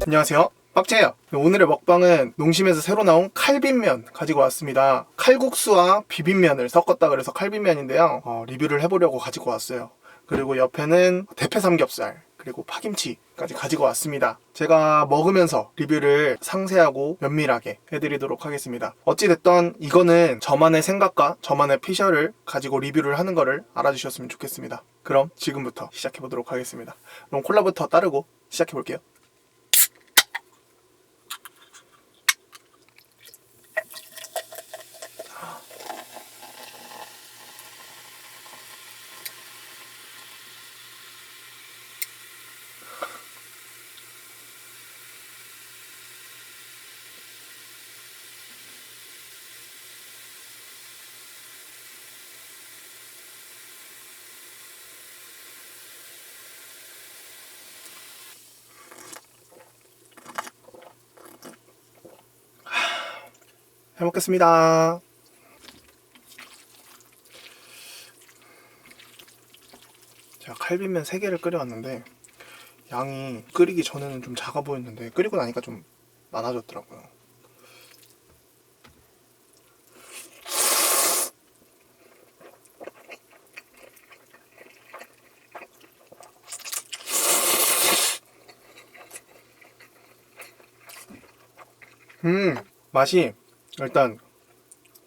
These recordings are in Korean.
안녕하세요, 빡재예요. 오늘의 먹방은 농심에서 새로 나온 칼빈면 가지고 왔습니다. 칼국수와 비빔면을 섞었다 그래서 칼빈면인데요. 리뷰를 해보려고 가지고 왔어요. 그리고 옆에는 대패 삼겹살 그리고 파김치까지 가지고 왔습니다. 제가 먹으면서 리뷰를 상세하고 면밀하게 해드리도록 하겠습니다. 어찌됐든 이거는 저만의 생각과 저만의 피셜을 가지고 리뷰를 하는 거를 알아주셨으면 좋겠습니다. 그럼 지금부터 시작해보도록 하겠습니다. 그럼 콜라부터 따르고 시작해볼게요. 잘 먹겠습니다. 제가 칼빈면 3개를 끓여왔는데 양이 끓이기 전에는 좀 작아 보였는데 끓이고 나니까 좀 많아졌더라고요. 맛이 일단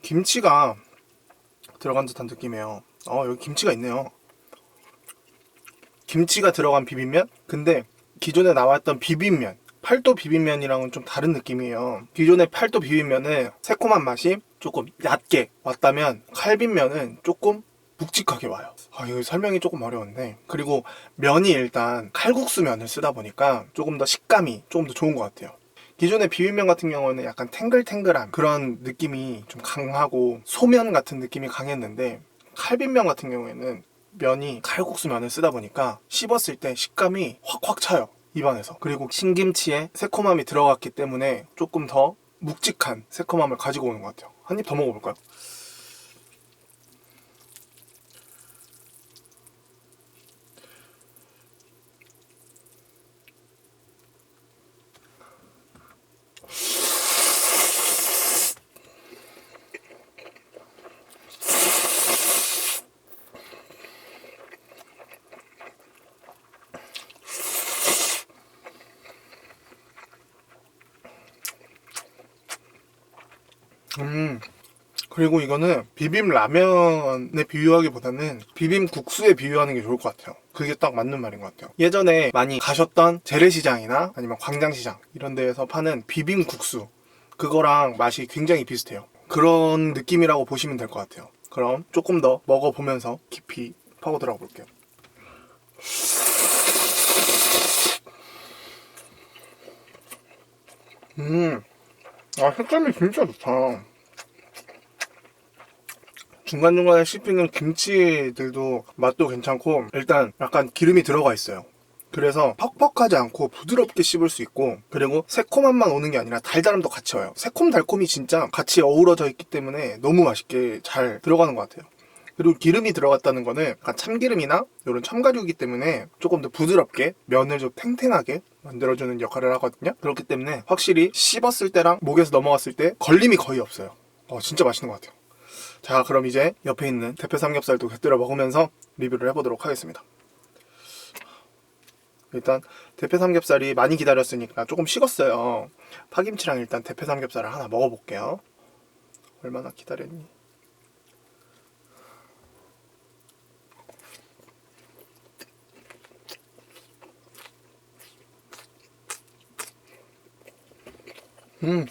김치가 들어간 듯한 느낌이에요. 여기 김치가 있네요. 김치가 들어간 비빔면? 근데 기존에 나왔던 비빔면, 팔도 비빔면이랑은 좀 다른 느낌이에요. 기존의 팔도 비빔면은 새콤한 맛이 조금 얕게 왔다면 칼빈면은 조금 묵직하게 와요. 이거 설명이 조금 어려운데, 그리고 면이 일단 칼국수 면을 쓰다 보니까 조금 더 식감이 조금 더 좋은 것 같아요. 기존의 비빔면 같은 경우는 약간 탱글탱글한 그런 느낌이 좀 강하고 소면 같은 느낌이 강했는데, 칼빈면 같은 경우에는 면이 칼국수 면을 쓰다 보니까 씹었을 때 식감이 확확 차요, 입안에서. 그리고 신김치에 새콤함이 들어갔기 때문에 조금 더 묵직한 새콤함을 가지고 오는 것 같아요. 한 입 더 먹어볼까요? 그리고 이거는 비빔 라면에 비유하기보다는 비빔 국수에 비유하는 게 좋을 것 같아요. 그게 딱 맞는 말인 것 같아요. 예전에 많이 가셨던 재래시장이나 아니면 광장시장 이런 데에서 파는 비빔 국수, 그거랑 맛이 굉장히 비슷해요. 그런 느낌이라고 보시면 될 것 같아요. 그럼 조금 더 먹어보면서 깊이 파고 들어가 볼게요. 색감이 진짜 좋다. 중간중간에 씹히는 김치들도 맛도 괜찮고, 일단 약간 기름이 들어가 있어요. 그래서 퍽퍽하지 않고 부드럽게 씹을 수 있고, 그리고 새콤함만 오는 게 아니라 달달함도 같이 와요. 새콤 달콤이 진짜 같이 어우러져 있기 때문에 너무 맛있게 잘 들어가는 것 같아요. 그리고 기름이 들어갔다는 거는 약간 참기름이나 이런 첨가류이기 때문에 조금 더 부드럽게 면을 좀 탱탱하게 만들어주는 역할을 하거든요. 그렇기 때문에 확실히 씹었을 때랑 목에서 넘어갔을 때 걸림이 거의 없어요. 진짜 맛있는 것 같아요. 자, 그럼 이제 옆에 있는 대패 삼겹살도 곁들여 먹으면서 리뷰를 해보도록 하겠습니다. 일단 대패 삼겹살이 많이 기다렸으니까 조금 식었어요. 파김치랑 일단 대패 삼겹살을 하나 먹어볼게요. 얼마나 기다렸니? 음,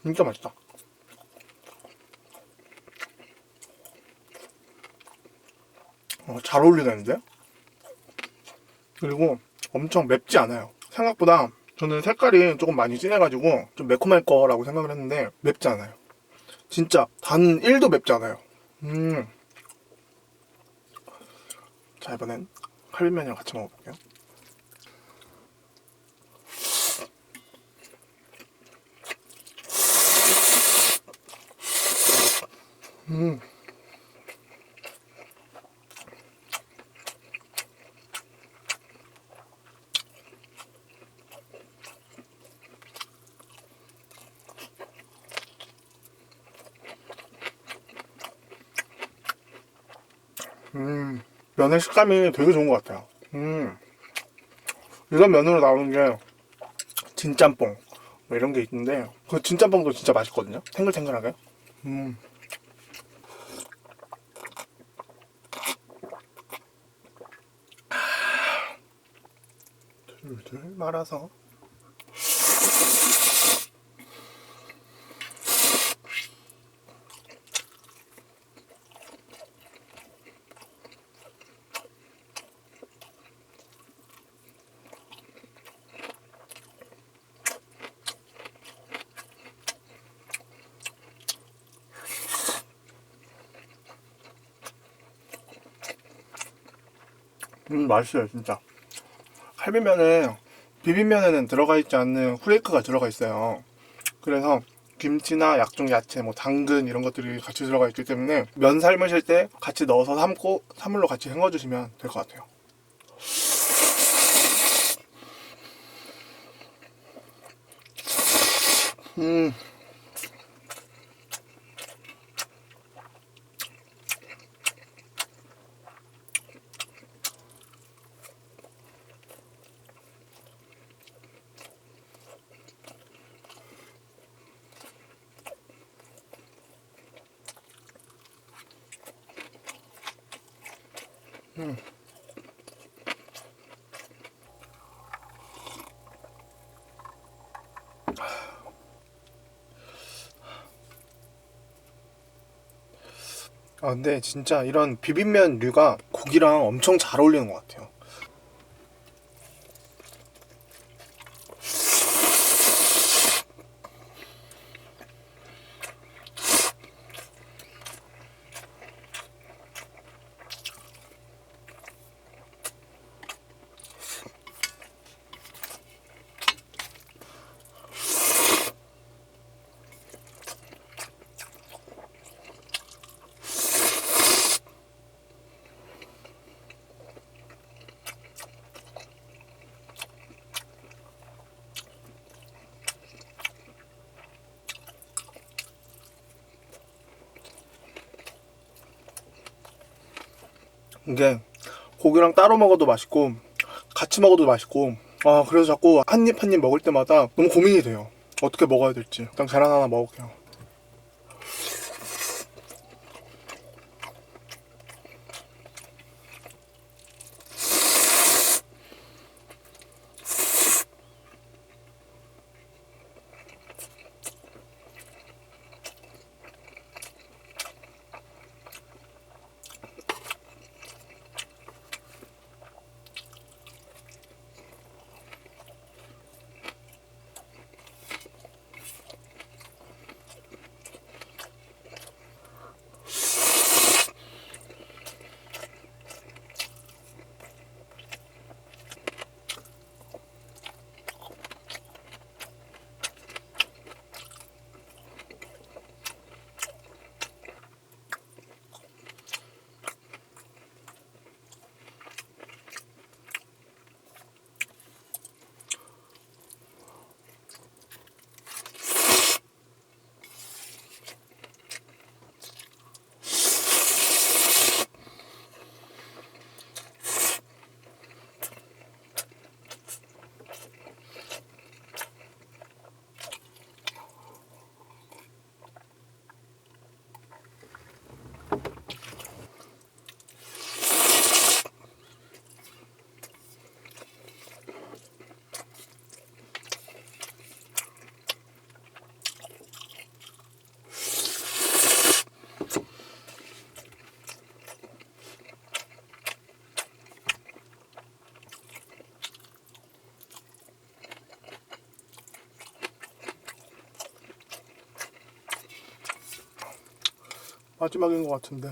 진짜 맛있다. 잘 어울리는데? 그리고 엄청 맵지 않아요. 생각보다 저는 색깔이 조금 많이 진해가지고 좀 매콤할 거라고 생각을 했는데 맵지 않아요. 진짜 단 1도 맵지 않아요. 자, 이번엔 칼빈면이랑 같이 먹어볼게요. 면의 식감이 되게 좋은 것 같아요. 이런 면으로 나오는 게 진짬뽕 뭐 이런 게 있는데 그 진짬뽕도 진짜 맛있거든요. 탱글탱글하게. 둘둘 말아서. 맛있어요 진짜. 칼비면은 비빔면에는 들어가 있지 않는 후레이크가 들어가 있어요. 그래서 김치나 약종 야채, 뭐 당근 이런 것들이 같이 들어가 있기 때문에 면 삶으실 때 같이 넣어서 삶고 사물로 같이 헹궈주시면 될 것 같아요. 음. 근데 진짜 이런 비빔면류가 고기랑 엄청 잘 어울리는 것 같아요. 이게 고기랑 따로 먹어도 맛있고 같이 먹어도 맛있고, 그래서 자꾸 한 입 한 입 먹을 때마다 너무 고민이 돼요. 어떻게 먹어야 될지. 일단 계란 하나 먹을게요. 마지막인 것 같은데.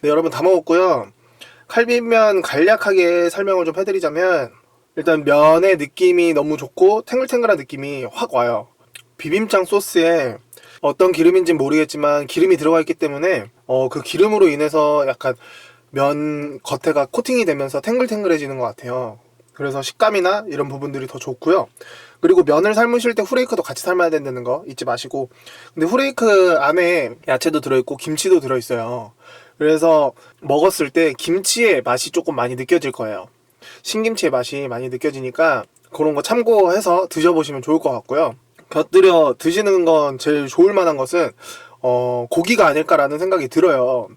네, 여러분 다 먹었고요. 칼비면 간략하게 설명을 좀 해드리자면, 일단 면의 느낌이 너무 좋고 탱글탱글한 느낌이 확 와요. 비빔장 소스에 어떤 기름인지는 모르겠지만 기름이 들어가 있기 때문에 그 기름으로 인해서 약간 면 겉에가 코팅이 되면서 탱글탱글해지는 것 같아요. 그래서 식감이나 이런 부분들이 더 좋고요. 그리고 면을 삶으실 때 후레이크도 같이 삶아야 된다는 거 잊지 마시고. 근데 후레이크 안에 야채도 들어있고 김치도 들어있어요. 그래서 먹었을 때 김치의 맛이 조금 많이 느껴질 거예요. 신김치의 맛이 많이 느껴지니까 그런 거 참고해서 드셔보시면 좋을 것 같고요. 곁들여 드시는 건 제일 좋을 만한 것은 고기가 아닐까라는 생각이 들어요.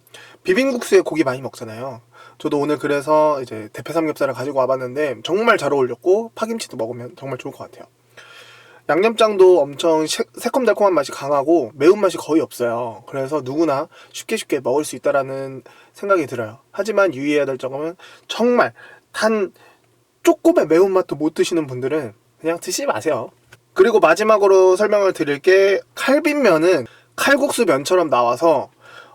비빔국수에 고기 많이 먹잖아요. 저도 오늘 그래서 이제 대패 삼겹살을 가지고 와봤는데 정말 잘 어울렸고 파김치도 먹으면 정말 좋을 것 같아요. 양념장도 엄청 새콤달콤한 맛이 강하고 매운맛이 거의 없어요. 그래서 누구나 쉽게 먹을 수 있다라는 생각이 들어요. 하지만 유의해야 될 점은 정말 단 조금의 매운맛도 못 드시는 분들은 그냥 드시지 마세요. 그리고 마지막으로 설명을 드릴 게, 칼빈면은 칼국수 면처럼 나와서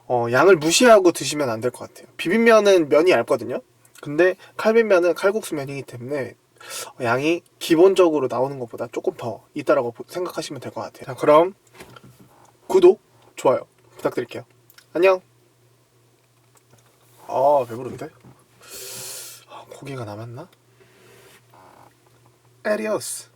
양을 무시하고 드시면 안 될 것 같아요. 비빔면은 면이 얇거든요. 근데 칼빈면은 칼국수 면이기 때문에 양이 기본적으로 나오는 것보다 조금 더 있다라고 생각하시면 될 것 같아요. 자, 그럼 구독, 좋아요 부탁드릴게요. 안녕. 배부른데? 고기가 남았나? 에리오스.